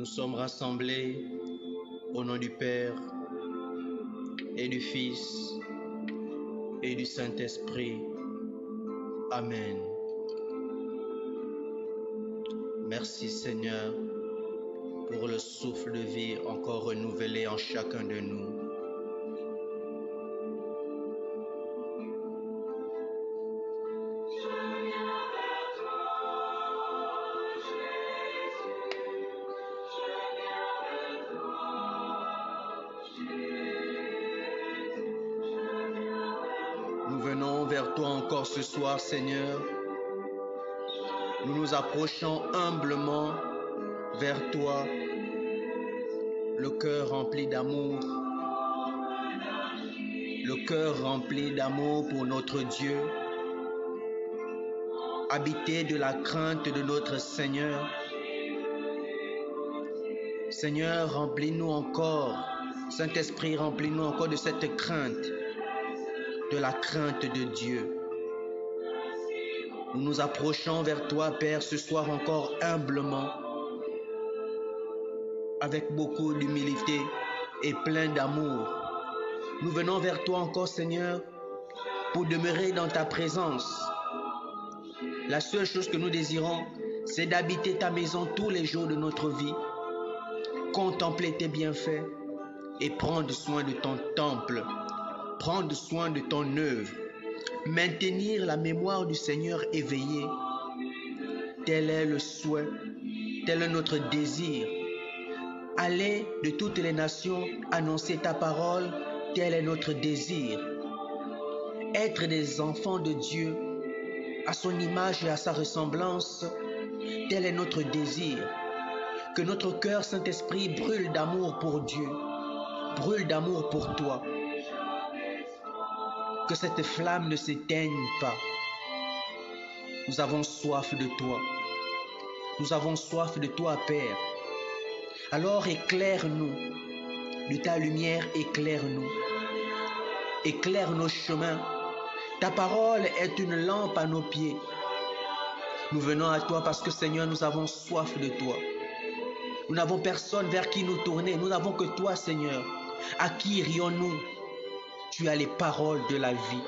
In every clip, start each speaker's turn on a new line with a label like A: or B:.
A: Nous sommes rassemblés au nom du Père et du Fils et du Saint-Esprit. Amen. Merci Seigneur pour le souffle de vie encore renouvelé en chacun de nous. Nous venons vers toi encore ce soir, Seigneur. Nous nous approchons humblement vers toi, le cœur rempli d'amour. Le cœur rempli d'amour pour notre Dieu, habité de la crainte de notre Seigneur. Seigneur, remplis-nous encore. Saint-Esprit, remplis-nous encore de cette crainte, de la crainte de Dieu. Nous nous approchons vers toi, Père, ce soir encore humblement, avec beaucoup d'humilité et plein d'amour. Nous venons vers toi encore, Seigneur, pour demeurer dans ta présence. La seule chose que nous désirons, c'est d'habiter ta maison tous les jours de notre vie, contempler tes bienfaits et prendre soin de ton temple, prendre soin de ton œuvre, maintenir la mémoire du Seigneur éveillée. Tel est le souhait, tel est notre désir. Aller de toutes les nations, annoncer ta parole, tel est notre désir. Être des enfants de Dieu, à son image et à sa ressemblance, tel est notre désir. Que notre cœur, Saint-Esprit, brûle d'amour pour Dieu, brûle d'amour pour toi. Que cette flamme ne s'éteigne pas. Nous avons soif de toi. Nous avons soif de toi, Père. Alors éclaire-nous. De ta lumière, éclaire-nous. Éclaire nos chemins. Ta parole est une lampe à nos pieds. Nous venons à toi parce que, Seigneur, nous avons soif de toi. Nous n'avons personne vers qui nous tourner. Nous n'avons que toi, Seigneur. À qui irions-nous? Tu as les paroles de la vie.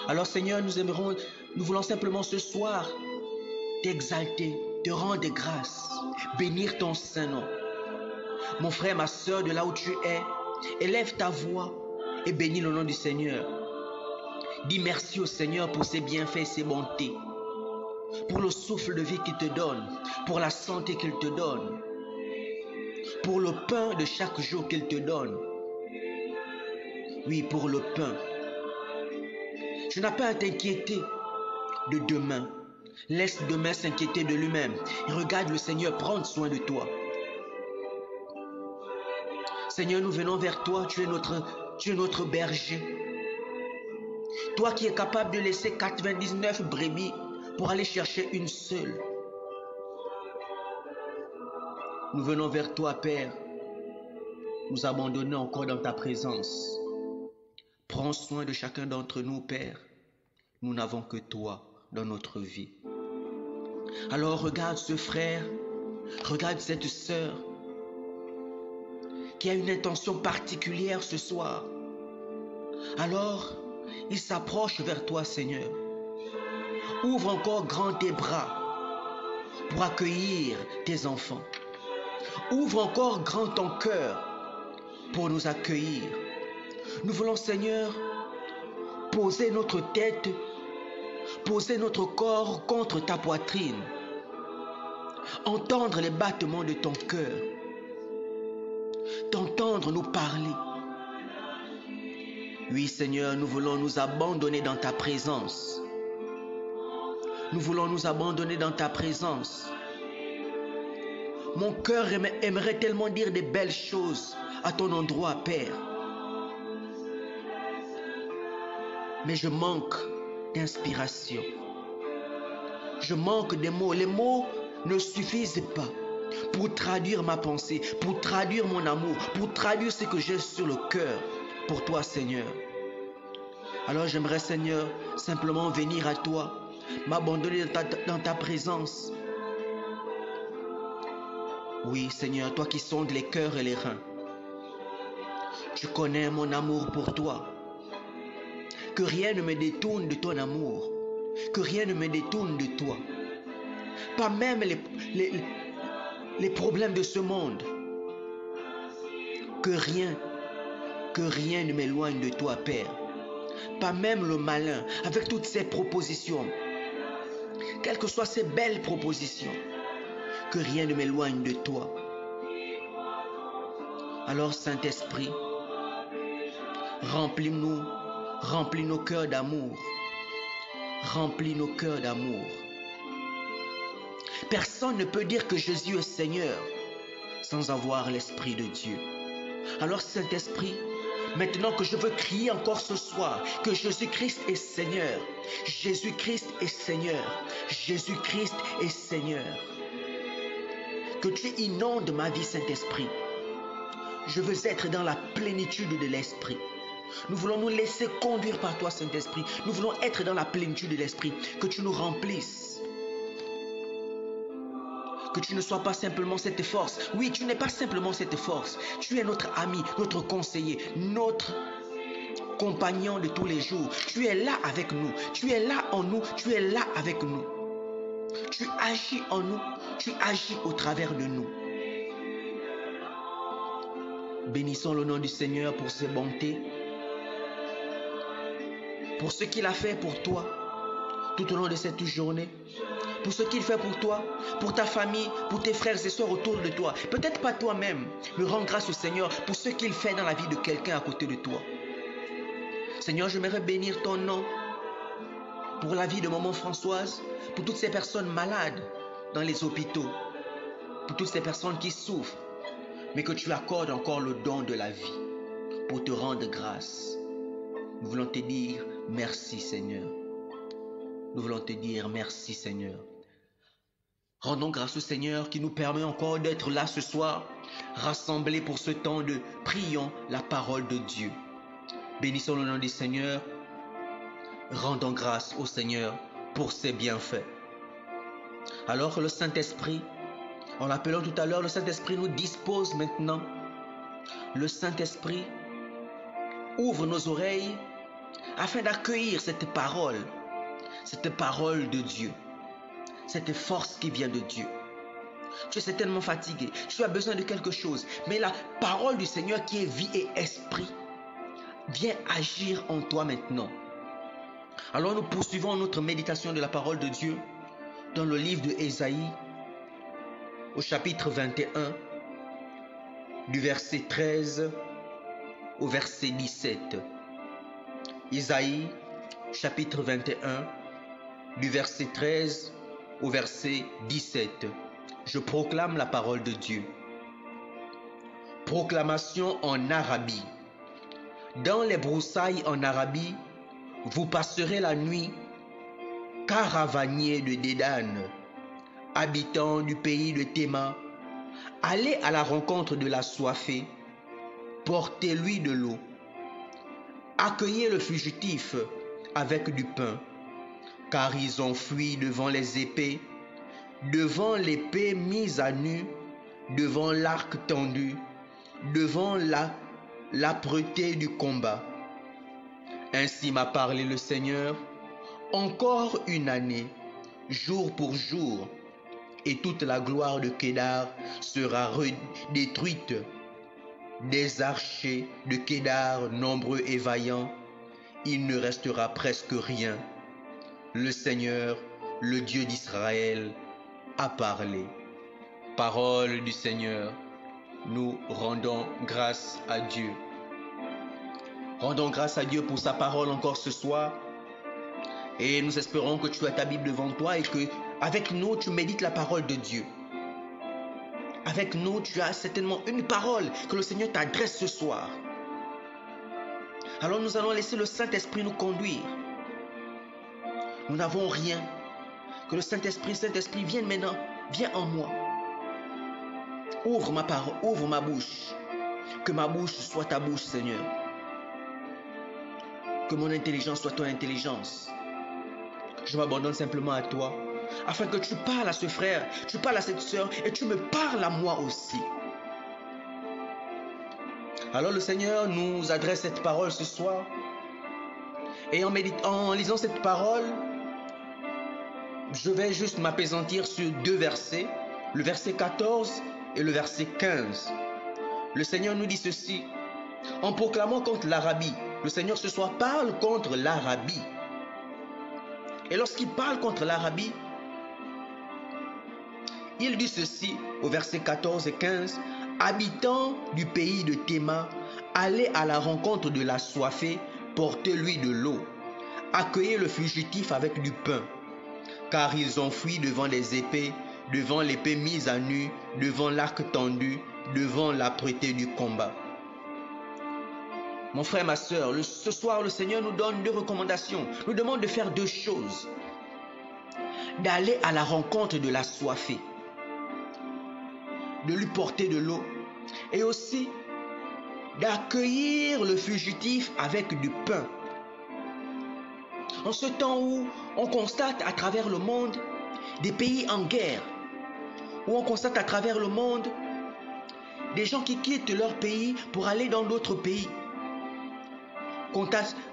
A: Alors, Seigneur, nous voulons simplement ce soir t'exalter, te rendre grâce, bénir ton Saint-Nom. Mon frère, ma soeur, de là où tu es, élève ta voix et bénis le nom du Seigneur. Dis merci au Seigneur pour ses bienfaits et ses bontés, pour le souffle de vie qu'il te donne, pour la santé qu'il te donne, pour le pain de chaque jour qu'il te donne. Oui, pour le pain. Tu n'as pas à t'inquiéter de demain. Laisse demain s'inquiéter de lui-même. Et regarde le Seigneur prendre soin de toi. Seigneur, nous venons vers toi. Tu es notre berger. Toi qui es capable de laisser 99 brebis pour aller chercher une seule. Nous venons vers toi, Père. Nous abandonner encore dans ta présence. Prends soin de chacun d'entre nous, Père. Nous n'avons que toi dans notre vie. Alors regarde ce frère, regarde cette sœur qui a une intention particulière ce soir. Alors, il s'approche vers toi, Seigneur. Ouvre encore grand tes bras pour accueillir tes enfants. Ouvre encore grand ton cœur pour nous accueillir. Nous voulons, Seigneur, poser notre tête, poser notre corps contre ta poitrine, entendre les battements de ton cœur, t'entendre nous parler. Oui, Seigneur, nous voulons nous abandonner dans ta présence. Nous voulons nous abandonner dans ta présence. Mon cœur aimerait tellement dire des belles choses à ton endroit, Père. Mais je manque d'inspiration. Je manque des mots. Les mots ne suffisent pas pour traduire ma pensée, pour traduire mon amour, pour traduire ce que j'ai sur le cœur pour toi, Seigneur. Alors j'aimerais, Seigneur, simplement venir à toi, m'abandonner dans ta présence. Oui, Seigneur, toi qui sondes les cœurs et les reins, tu connais mon amour pour toi. Que rien ne me détourne de ton amour. Que rien ne me détourne de toi. Pas même les problèmes de ce monde. Que rien ne m'éloigne de toi, Père. Pas même le malin, avec toutes ses propositions. Quelles que soient ces belles propositions. Que rien ne m'éloigne de toi. Alors, Saint-Esprit, remplis-nous, remplis nos cœurs d'amour. Remplis nos cœurs d'amour. Personne ne peut dire que Jésus est Seigneur sans avoir l'Esprit de Dieu. Alors, Saint-Esprit, maintenant que je veux crier encore ce soir que Jésus-Christ est Seigneur, Jésus-Christ est Seigneur, Jésus-Christ est Seigneur. Que tu inondes ma vie, Saint-Esprit. Je veux être dans la plénitude de l'Esprit. Nous voulons nous laisser conduire par toi, Saint-Esprit. Nous voulons être dans la plénitude de l'Esprit. Que tu nous remplisses. Que tu ne sois pas simplement cette force. Oui, tu n'es pas simplement cette force. Tu es notre ami, notre conseiller, notre compagnon de tous les jours. Tu es là avec nous. Tu es là en nous. Tu es là avec nous. Tu agis en nous. Tu agis au travers de nous. Bénissons le nom du Seigneur pour ses bontés. Pour ce qu'il a fait pour toi tout au long de cette journée, pour ce qu'il fait pour toi, pour ta famille, pour tes frères et sœurs autour de toi. Peut-être pas toi-même, mais rends grâce au Seigneur pour ce qu'il fait dans la vie de quelqu'un à côté de toi. Seigneur, j'aimerais bénir ton nom pour la vie de maman Françoise, pour toutes ces personnes malades dans les hôpitaux, pour toutes ces personnes qui souffrent, mais que tu accordes encore le don de la vie pour te rendre grâce. Nous voulons te dire merci, Seigneur. Nous voulons te dire merci, Seigneur. Rendons grâce au Seigneur qui nous permet encore d'être là ce soir, rassemblés pour ce temps de prions la parole de Dieu. Bénissons le nom du Seigneur. Rendons grâce au Seigneur pour ses bienfaits. Alors le Saint-Esprit, en l'appelant tout à l'heure, le Saint-Esprit nous dispose maintenant. Le Saint-Esprit ouvre nos oreilles afin d'accueillir cette parole de Dieu, cette force qui vient de Dieu. Tu es certainement fatigué, tu as besoin de quelque chose, mais la parole du Seigneur qui est vie et esprit vient agir en toi maintenant. Alors nous poursuivons notre méditation de la parole de Dieu dans le livre de Ésaïe, au chapitre 21, du verset 13 au verset 17. Ésaïe, chapitre 21, du verset 13 au verset 17. Je proclame la parole de Dieu. Proclamation en Arabie. Dans les broussailles en Arabie, vous passerez la nuit, caravaniers de Dédan, habitants du pays de Théma, allez à la rencontre de l'assoiffé, portez-lui de l'eau. Accueillez le fugitif avec du pain, car ils ont fui devant les épées, devant l'épée mise à nu, devant l'arc tendu, devant l'âpreté du combat. Ainsi m'a parlé le Seigneur, encore une année, jour pour jour, et toute la gloire de Kédar sera détruite. Des archers de Kédar nombreux et vaillants, il ne restera presque rien. Le Seigneur, le Dieu d'Israël, a parlé. Parole du Seigneur, nous rendons grâce à Dieu. Rendons grâce à Dieu pour sa parole encore ce soir. Et nous espérons que tu as ta Bible devant toi et que avec nous tu médites la parole de Dieu. Avec nous, tu as certainement une parole que le Seigneur t'adresse ce soir. Alors nous allons laisser le Saint-Esprit nous conduire. Nous n'avons rien. Que le Saint-Esprit vienne maintenant, viens en moi. Ouvre ma parole, ouvre ma bouche. Que ma bouche soit ta bouche, Seigneur. Que mon intelligence soit ton intelligence. Je m'abandonne simplement à toi. afin que tu parles à ce frère, tu parles à cette sœur et tu me parles à moi aussi. Alors le Seigneur nous adresse cette parole ce soir et en lisant cette parole, je vais juste m'appesantir sur deux versets, le verset 14 et le verset 15. Le Seigneur nous dit ceci: en proclamant contre l'Arabie, le Seigneur ce soir parle contre l'Arabie. Et lorsqu'il parle contre l'Arabie, il dit ceci au verset 14 et 15: habitants du pays de Théma, allez à la rencontre de l'assoiffé, portez-lui de l'eau, accueillez le fugitif avec du pain, car ils ont fui devant les épées, devant l'épée mise à nu, devant l'arc tendu, devant l'âpreté du combat. Mon frère, ma soeur, ce soir, le Seigneur nous donne deux recommandations. Nous demande de faire deux choses. D'aller à la rencontre de l'assoiffé, de lui porter de l'eau, et aussi d'accueillir le fugitif avec du pain. En ce temps où on constate à travers le monde des pays en guerre, où on constate à travers le monde des gens qui quittent leur pays pour aller dans d'autres pays.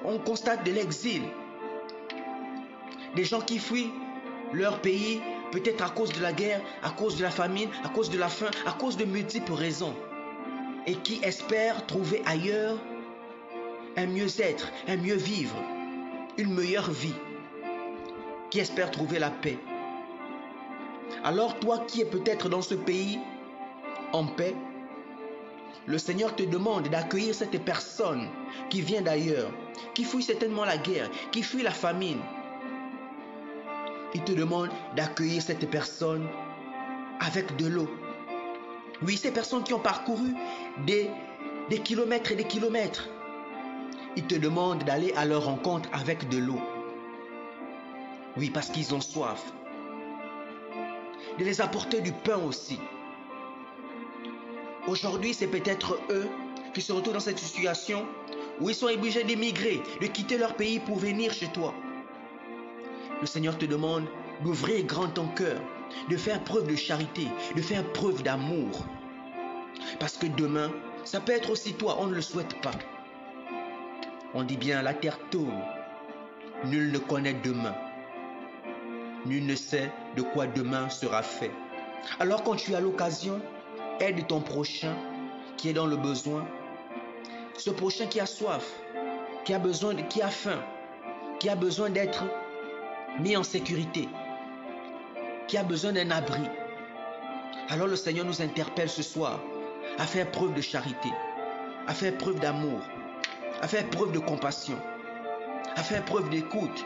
A: On constate de l'exil, des gens qui fuient leur pays, peut-être à cause de la guerre, à cause de la famine, à cause de la faim, à cause de multiples raisons, et qui espèrent trouver ailleurs un mieux-être, un mieux vivre, une meilleure vie, qui espèrent trouver la paix. Alors toi qui es peut-être dans ce pays en paix, le Seigneur te demande d'accueillir cette personne qui vient d'ailleurs, qui fuit certainement la guerre, qui fuit la famine. Il te demande d'accueillir cette personne avec de l'eau. Oui, ces personnes qui ont parcouru des kilomètres et des kilomètres. Il te demande d'aller à leur rencontre avec de l'eau. Oui, parce qu'ils ont soif. De les apporter du pain aussi. Aujourd'hui, c'est peut-être eux qui se retrouvent dans cette situation où ils sont obligés d'émigrer, de quitter leur pays pour venir chez toi. Le Seigneur te demande d'ouvrir grand ton cœur, de faire preuve de charité, de faire preuve d'amour. Parce que demain, ça peut être aussi toi, on ne le souhaite pas. On dit bien, la terre tourne. Nul ne connaît demain. Nul ne sait de quoi demain sera fait. Alors quand tu as l'occasion, aide ton prochain qui est dans le besoin. Ce prochain qui a soif, qui a faim, qui a besoin d'être mis en sécurité, qui a besoin d'un abri. Alors le Seigneur nous interpelle ce soir à faire preuve de charité, à faire preuve d'amour, à faire preuve de compassion, à faire preuve d'écoute,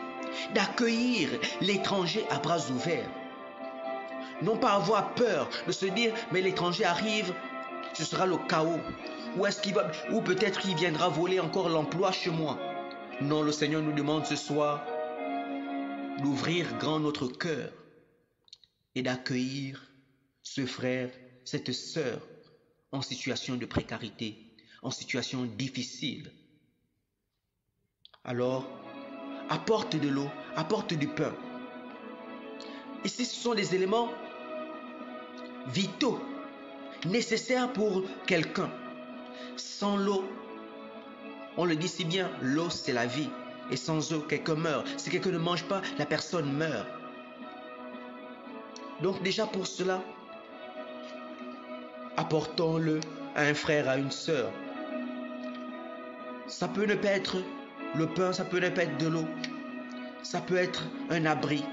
A: d'accueillir l'étranger à bras ouverts. Non pas avoir peur de se dire mais l'étranger arrive, ce sera le chaos. Ou peut-être qu'il viendra voler encore l'emploi chez moi. Non, le Seigneur nous demande ce soir d'ouvrir grand notre cœur et d'accueillir ce frère, cette sœur en situation de précarité, en situation difficile. Alors, apporte de l'eau, apporte du pain. Ici, ce sont des éléments vitaux, nécessaires pour quelqu'un. Sans l'eau, on le dit si bien, l'eau c'est la vie. Et sans eau, quelqu'un meurt. Si quelqu'un ne mange pas, la personne meurt. Donc déjà pour cela, apportons-le à un frère, à une sœur. Ça peut ne pas être le pain, ça peut ne pas être de l'eau. Ça peut être un abri.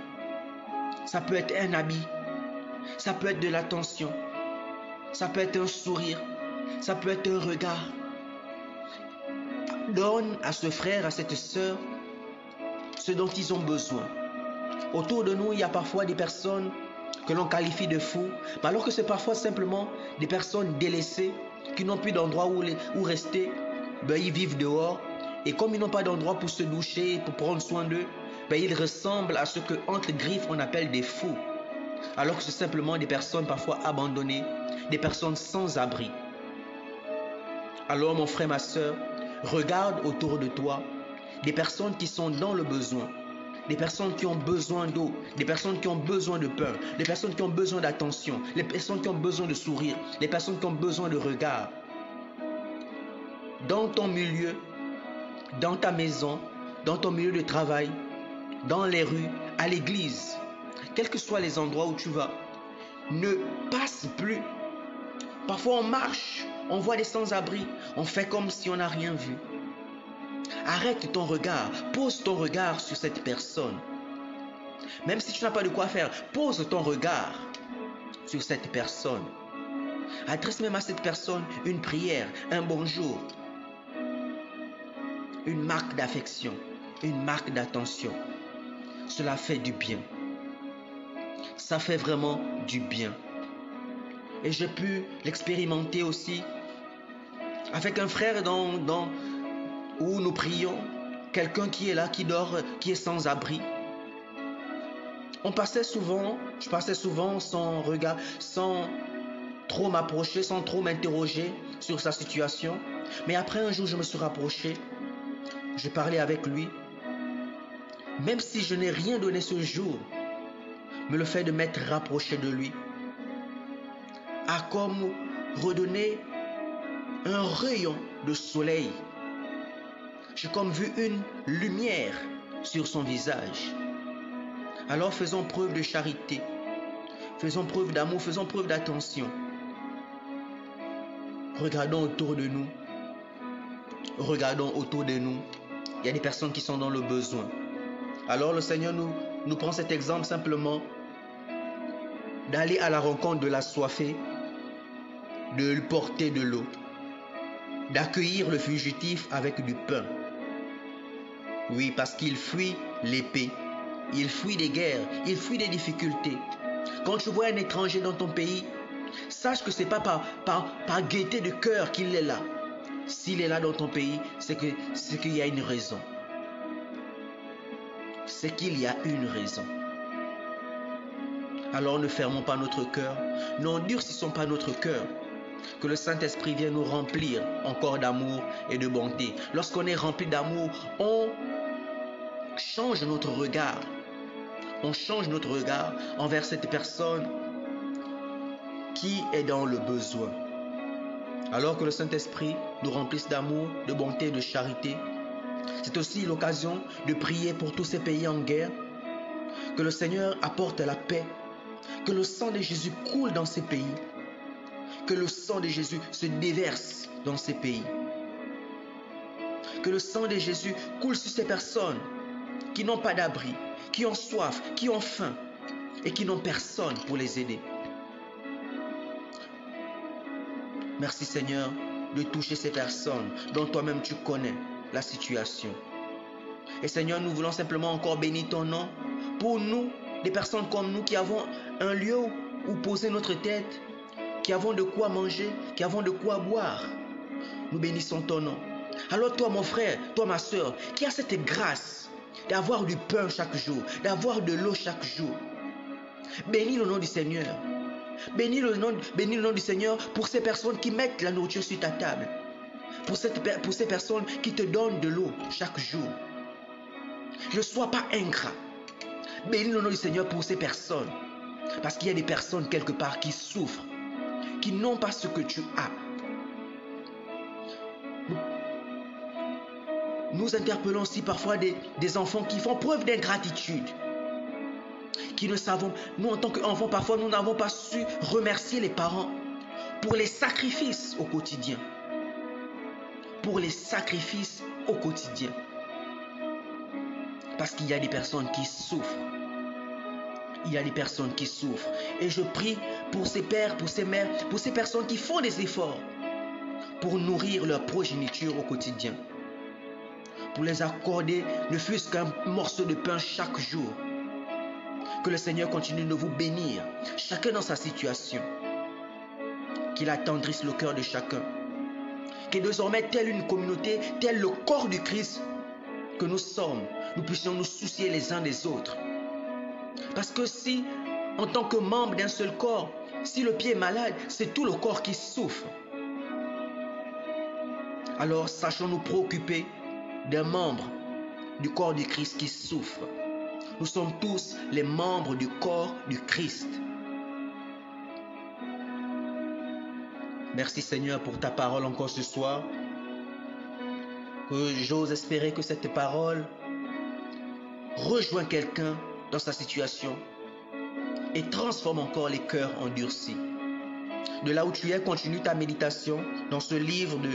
A: Ça peut être un habit. Ça peut être de l'attention. Ça peut être un sourire. Ça peut être un regard. Donne à ce frère, à cette sœur, ce dont ils ont besoin. Autour de nous, il y a parfois des personnes que l'on qualifie de fous, mais alors que c'est parfois simplement des personnes délaissées qui n'ont plus d'endroit où rester. Ils vivent dehors et comme ils n'ont pas d'endroit pour se doucher, pour prendre soin d'eux, ils ressemblent à ce que entre griffes on appelle des fous. Alors que c'est simplement des personnes parfois abandonnées, des personnes sans abri. Alors mon frère, ma soeur, regarde autour de toi des personnes qui sont dans le besoin, des personnes qui ont besoin d'eau, des personnes qui ont besoin de pain, des personnes qui ont besoin d'attention, les personnes qui ont besoin de sourire, les personnes qui ont besoin de regard. Dans ton milieu, dans ta maison, dans ton milieu de travail, dans les rues, à l'église, quels que soient les endroits où tu vas, ne passe plus. Parfois on marche, on voit des sans-abri, on fait comme si on n'a rien vu. Arrête ton regard, pose ton regard sur cette personne. Même si tu n'as pas de quoi faire, pose ton regard sur cette personne. Adresse même à cette personne une prière, un bonjour, une marque d'affection, une marque d'attention. Cela fait du bien. Ça fait vraiment du bien. Et j'ai pu l'expérimenter aussi avec un frère où nous prions, quelqu'un qui est là, qui dort, qui est sans abri. Je passais souvent sans regard, sans trop m'approcher, sans trop m'interroger sur sa situation. Mais après un jour, je me suis rapproché, je parlais avec lui. Même si je n'ai rien donné ce jour, mais le fait de m'être rapproché de lui a comme redonné un rayon de soleil. J'ai comme vu une lumière sur son visage. Alors faisons preuve de charité, faisons preuve d'amour, faisons preuve d'attention. Regardons autour de nous. Regardons autour de nous. Il y a des personnes qui sont dans le besoin. Alors le Seigneur nous prend cet exemple simplement d'aller à la rencontre de l'assoiffé, de lui porter de l'eau, d'accueillir le fugitif avec du pain. Oui, parce qu'il fuit l'épée, il fuit des guerres, il fuit des difficultés. Quand tu vois un étranger dans ton pays, sache que ce n'est pas par gaieté de cœur qu'il est là. S'il est là dans ton pays, c'est qu'il y a une raison. C'est qu'il y a une raison. Alors ne fermons pas notre cœur, n'endurcissons pas notre cœur. Que le Saint-Esprit vienne nous remplir encore d'amour et de bonté. Lorsqu'on est rempli d'amour, on change notre regard. On change notre regard envers cette personne qui est dans le besoin. Alors que le Saint-Esprit nous remplisse d'amour, de bonté et de charité, c'est aussi l'occasion de prier pour tous ces pays en guerre. Que le Seigneur apporte la paix. Que le sang de Jésus coule dans ces pays. Que le sang de Jésus se déverse dans ces pays. Que le sang de Jésus coule sur ces personnes qui n'ont pas d'abri, qui ont soif, qui ont faim et qui n'ont personne pour les aider. Merci Seigneur de toucher ces personnes dont toi-même tu connais la situation. Et Seigneur, nous voulons simplement encore bénir ton nom pour nous, des personnes comme nous qui avons un lieu où poser notre tête, qui avons de quoi manger, qui avons de quoi boire. Nous bénissons ton nom. Alors toi mon frère, toi ma soeur, qui a cette grâce d'avoir du pain chaque jour, d'avoir de l'eau chaque jour, bénis le nom du Seigneur. Bénis le nom du Seigneur pour ces personnes qui mettent la nourriture sur ta table. Pour ces personnes qui te donnent de l'eau chaque jour. Ne sois pas ingrat. Bénis le nom du Seigneur pour ces personnes. Parce qu'il y a des personnes quelque part qui souffrent, qui n'ont pas ce que tu as. Nous interpellons aussi parfois des enfants qui font preuve d'ingratitude. Qui ne savons, nous en tant qu'enfants, parfois nous n'avons pas su remercier les parents pour les sacrifices au quotidien. Pour les sacrifices au quotidien. Parce qu'il y a des personnes qui souffrent. Il y a des personnes qui souffrent. Et je prie pour ces pères, pour ces mères, pour ces personnes qui font des efforts pour nourrir leur progéniture au quotidien. Pour les accorder ne fût-ce qu'un morceau de pain chaque jour. Que le Seigneur continue de vous bénir, chacun dans sa situation. Qu'il attendrisse le cœur de chacun. Que désormais, telle une communauté, tel le corps du Christ que nous sommes, nous puissions nous soucier les uns des autres. Parce que si, en tant que membre d'un seul corps, si le pied est malade, c'est tout le corps qui souffre. Alors, sachons nous préoccuper d'un membre du corps du Christ qui souffre. Nous sommes tous les membres du corps du Christ. Merci Seigneur pour ta parole encore ce soir. Que j'ose espérer que cette parole rejoint quelqu'un dans sa situation et transforme encore les cœurs endurcis. De là où tu es, continue ta méditation dans ce livre de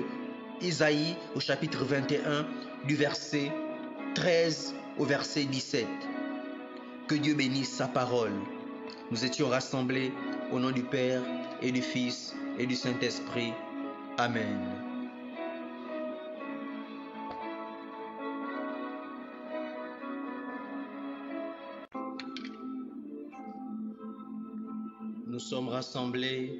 A: Isaïe au chapitre 21 du verset 13 au verset 17. Que Dieu bénisse sa parole. Nous étions rassemblés au nom du Père et du Fils et du Saint-Esprit. Amen. Nous sommes rassemblés